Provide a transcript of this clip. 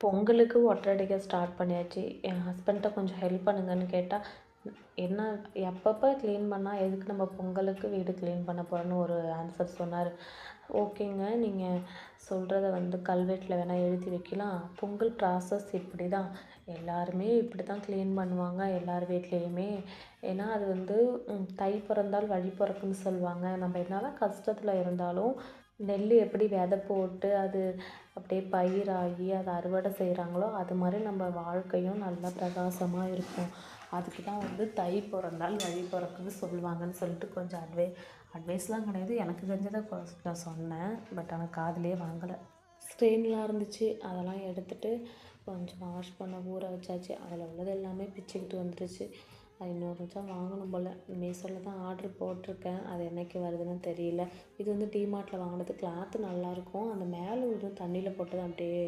பொங்கலுக்கு ஒட்டடை ஸ்டார்ட் பண்ணியாச்சு. என் ஹஸ்பண்ட்ட கொஞ்சம் ஹெல்ப் பண்ணுங்கன்னு கேட்டா, என்ன எப்பப்ப கிளீன் பண்ணா எதுக்கு நம்ம பொங்கலுக்கு வீடு கிளீன் பண்ண போறோம்னு ஒரு ஆன்சர் சொன்னாரு. ஓகேங்க. நீங்க சொல்றத கல்வெட்டுல வேணா எழுதி வைக்கலாம். பொங்கல் ப்ராசஸ் இப்படிதான். எல்லாருமே இப்படிதான் கிளீன் பண்ணுவாங்க எல்லார் வீட்லயுமே. ஏன்னா அது தை பிறந்தால் வழி பிறக்கும்னு சொல்லுவாங்க. நம்ம என்னதான் கஷ்டத்துல இருந்தாலும் நெல் எப்படி விதை போட்டு அது அப்படியே பயிராகி அதை அறுவடை செய்கிறாங்களோ அது மாதிரி நம்ம வாழ்க்கையும் நல்லா பிரகாசமாக இருக்கும். அதுக்கு தான் தை பிறந்தால் வழி பிறக்குன்னு சொல்லுவாங்கன்னு சொல்லிட்டு கொஞ்சம் அட்வைஸ்லாம் கிடையாது, எனக்கு தெரிஞ்சதை நான் சொன்னேன். பட் ஆனால் காதுலேயே வாங்கலை. ஸ்ட்ரெயின்லாம் இருந்துச்சு, அதெல்லாம் எடுத்துகிட்டு கொஞ்சம் வாஷ் பண்ண ஊற வச்சாச்சு. அதில் உள்ளது எல்லாமே பிச்சுக்கிட்டு வந்துடுச்சு. அது இன்னொரு நிமிஷம் வாங்கணும் போல். மீஷோவில் தான் ஆர்ட்ரு போட்டிருக்கேன், அது என்றைக்கு வருதுன்னு தெரியல. இது டிமார்ட்டில் வாங்கினது. கிளாத்து நல்லாயிருக்கும். அந்த மேலே தண்ணியில் போட்டு தான் அப்படியே